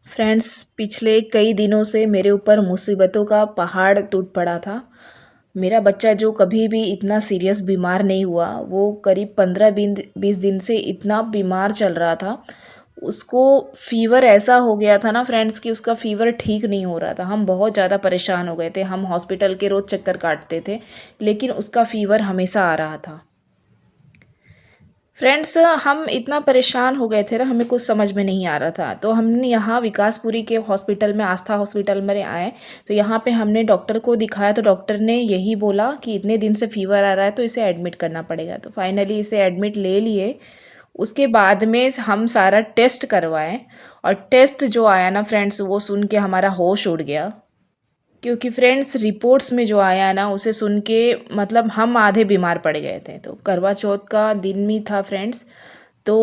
Friends, पिछले कई दिनों से मेरे ऊपर मुसीबतों का पहाड़ टूट पड़ा था। मेरा बच्चा जो कभी भी इतना सीरियस बीमार नहीं हुआ, वो करीब 15-20 दिन से इतना बीमार चल रहा था। उसको फ़ीवर ऐसा हो गया था ना फ्रेंड्स कि उसका फ़ीवर ठीक नहीं हो रहा था। हम बहुत ज़्यादा परेशान हो गए थे। हम हॉस्पिटल के रोज़ चक्कर काटते थे, लेकिन उसका फ़ीवर हमेशा आ रहा था। फ्रेंड्स, हम इतना परेशान हो गए थे ना, हमें कुछ समझ में नहीं आ रहा था। तो हमने यहाँ विकासपुरी के हॉस्पिटल में, आस्था हॉस्पिटल में आए। तो यहाँ पे हमने डॉक्टर को दिखाया, तो डॉक्टर ने यही बोला कि इतने दिन से फ़ीवर आ रहा है तो इसे एडमिट करना पड़ेगा। तो फाइनली इसे एडमिट ले लिए। उसके बाद में हम सारा टेस्ट करवाएं, और टेस्ट जो आया ना फ्रेंड्स, वो सुन के हमारा होश उड़ गया। क्योंकि फ्रेंड्स, रिपोर्ट्स में जो आया ना, उसे सुन के मतलब हम आधे बीमार पड़ गए थे। तो करवा चौथ का दिन भी था फ्रेंड्स। तो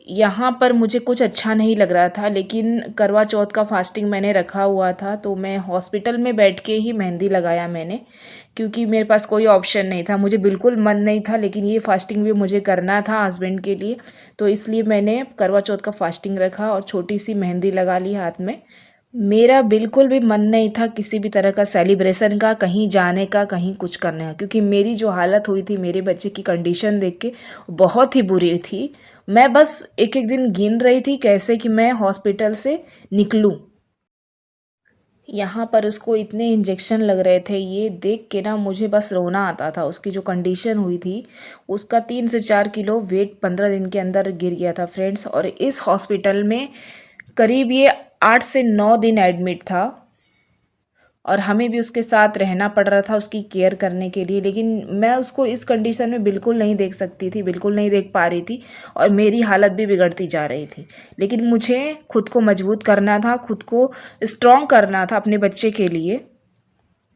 यहाँ पर मुझे कुछ अच्छा नहीं लग रहा था, लेकिन करवा चौथ का फास्टिंग मैंने रखा हुआ था। तो मैं हॉस्पिटल में बैठ के ही मेहंदी लगाया मैंने, क्योंकि मेरे पास कोई ऑप्शन नहीं था। मुझे बिल्कुल मन नहीं था, लेकिन ये फास्टिंग भी मुझे करना था हस्बैंड के लिए। तो इसलिए मैंने करवा चौथ का फास्टिंग रखा और छोटी सी मेहंदी लगा ली हाथ में। मेरा बिल्कुल भी मन नहीं था किसी भी तरह का सेलिब्रेशन का, कहीं जाने का, कहीं कुछ करने का, क्योंकि मेरी जो हालत हुई थी, मेरे बच्चे की कंडीशन देख के बहुत ही बुरी थी। मैं बस एक एक दिन गिन रही थी कैसे कि मैं हॉस्पिटल से निकलूं। यहाँ पर उसको इतने इंजेक्शन लग रहे थे, ये देख के ना मुझे बस रोना आता था। उसकी जो कंडीशन हुई थी, उसका 3 से 4 किलो वेट 15 दिन के अंदर गिर गया था फ्रेंड्स। और इस हॉस्पिटल में करीब ये 8 से 9 दिन एडमिट था, और हमें भी उसके साथ रहना पड़ रहा था उसकी केयर करने के लिए। लेकिन मैं उसको इस कंडीशन में बिल्कुल नहीं देख सकती थी, बिल्कुल नहीं देख पा रही थी, और मेरी हालत भी बिगड़ती जा रही थी। लेकिन मुझे खुद को मजबूत करना था, खुद को स्ट्रॉन्ग करना था अपने बच्चे के लिए,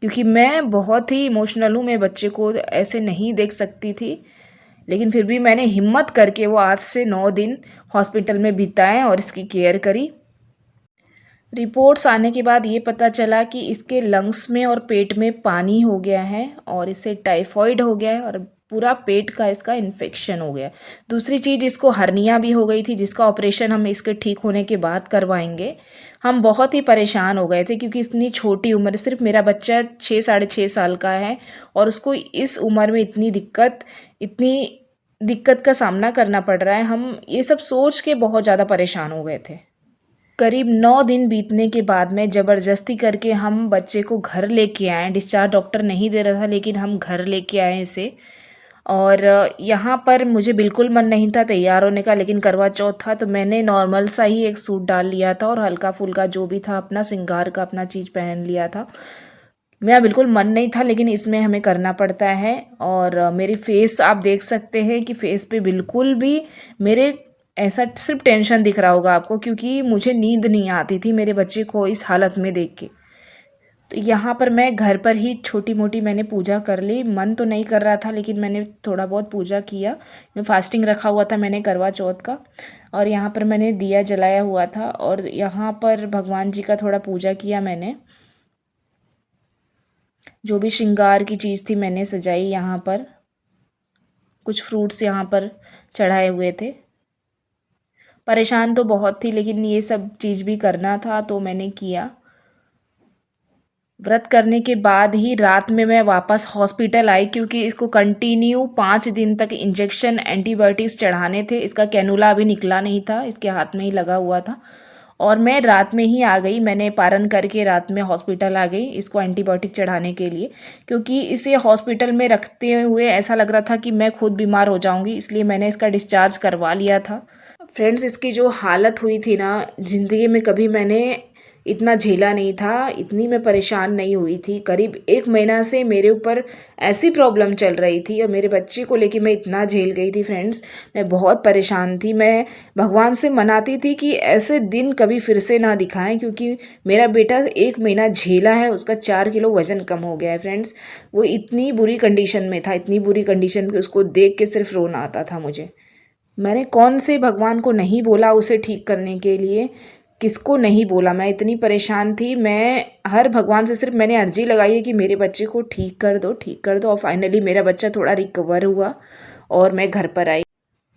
क्योंकि मैं बहुत ही इमोशनल हूँ। मैं बच्चे को ऐसे नहीं देख सकती थी। लेकिन फिर भी मैंने हिम्मत करके वो 8 से 9 दिन हॉस्पिटल में बिताए और इसकी केयर करी। रिपोर्ट्स आने के बाद ये पता चला कि इसके लंग्स में और पेट में पानी हो गया है, और इससे टाइफॉइड हो गया है, और पूरा पेट का इसका इन्फेक्शन हो गया है। दूसरी चीज़, इसको हर्निया भी हो गई थी, जिसका ऑपरेशन हम इसके ठीक होने के बाद करवाएंगे। हम बहुत ही परेशान हो गए थे, क्योंकि इतनी छोटी उम्र, सिर्फ मेरा बच्चा 6 साढ़े 6 साल का है, और उसको इस उम्र में इतनी दिक्कत का सामना करना पड़ रहा है। हम ये सब सोच के बहुत ज़्यादा परेशान हो गए थे। करीब 9 दिन बीतने के बाद में ज़बरदस्ती करके हम बच्चे को घर लेके आए। डिस्चार्ज डॉक्टर नहीं दे रहा था, लेकिन हम घर लेके आए इसे। और यहाँ पर मुझे बिल्कुल मन नहीं था तैयार होने का, लेकिन करवा चौथ था तो मैंने नॉर्मल सा ही एक सूट डाल लिया था, और हल्का फुल्का जो भी था अपना श्रृंगार का अपना चीज़ पहन लिया था। मेरा बिल्कुल मन नहीं था, लेकिन इसमें हमें करना पड़ता है। और मेरी फेस आप देख सकते हैं कि फेस पे बिल्कुल भी मेरे ऐसा सिर्फ टेंशन दिख रहा होगा आपको, क्योंकि मुझे नींद नहीं आती थी मेरे बच्चे को इस हालत में देख के। तो यहाँ पर मैं घर पर ही छोटी मोटी मैंने पूजा कर ली। मन तो नहीं कर रहा था, लेकिन मैंने थोड़ा बहुत पूजा किया। फास्टिंग रखा हुआ था मैंने करवा चौथ का, और यहाँ पर मैंने दिया जलाया हुआ था, और यहाँ पर भगवान जी का थोड़ा पूजा किया मैंने। जो भी श्रृंगार की चीज़ थी मैंने सजाई। यहाँ पर कुछ फ्रूट्स यहाँ पर चढ़ाए हुए थे। परेशान तो बहुत थी, लेकिन ये सब चीज़ भी करना था तो मैंने किया। व्रत करने के बाद ही रात में मैं वापस हॉस्पिटल आई, क्योंकि इसको कंटिन्यू 5 दिन तक इंजेक्शन एंटीबायोटिक्स चढ़ाने थे। इसका कैनुला अभी निकला नहीं था, इसके हाथ में ही लगा हुआ था। और मैं रात में ही आ गई, मैंने पारण करके रात में हॉस्पिटल आ गई इसको एंटीबायोटिक चढ़ाने के लिए, क्योंकि इसे हॉस्पिटल में रखते हुए ऐसा लग रहा था कि मैं खुद बीमार हो जाऊंगी, इसलिए मैंने इसका डिस्चार्ज करवा लिया था। फ्रेंड्स, इसकी जो हालत हुई थी ना, ज़िंदगी में कभी मैंने इतना झेला नहीं था, इतनी मैं परेशान नहीं हुई थी। करीब 1 महीना से मेरे ऊपर ऐसी प्रॉब्लम चल रही थी, और मेरे बच्चे को लेके मैं इतना झेल गई थी फ्रेंड्स। मैं बहुत परेशान थी। मैं भगवान से मनाती थी कि ऐसे दिन कभी फिर से ना दिखाएं, क्योंकि मेरा बेटा 1 महीना झेला है, उसका 4 किलो वज़न कम हो गया है फ्रेंड्स। वो इतनी बुरी कंडीशन में था, इतनी बुरी कंडीशन कि उसको देख के सिर्फ रोना आता था मुझे। मैंने कौन से भगवान को नहीं बोला उसे ठीक करने के लिए, किसको नहीं बोला। मैं इतनी परेशान थी। मैं हर भगवान से सिर्फ मैंने अर्जी लगाई है कि मेरे बच्चे को ठीक कर दो, ठीक कर दो। और फाइनली मेरा बच्चा थोड़ा रिकवर हुआ, और मैं घर पर आई।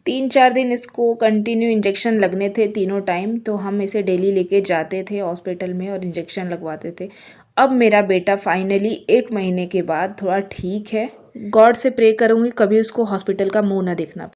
3-4 दिन इसको कंटिन्यू इंजेक्शन लगने थे तीनों टाइम, तो हम इसे डेली लेके जाते थे हॉस्पिटल में और इंजेक्शन लगवाते थे। अब मेरा बेटा फाइनली 1 महीने के बाद थोड़ा ठीक है। गॉड से प्रे करूँगी कभी उसको हॉस्पिटल का मुँह ना देखना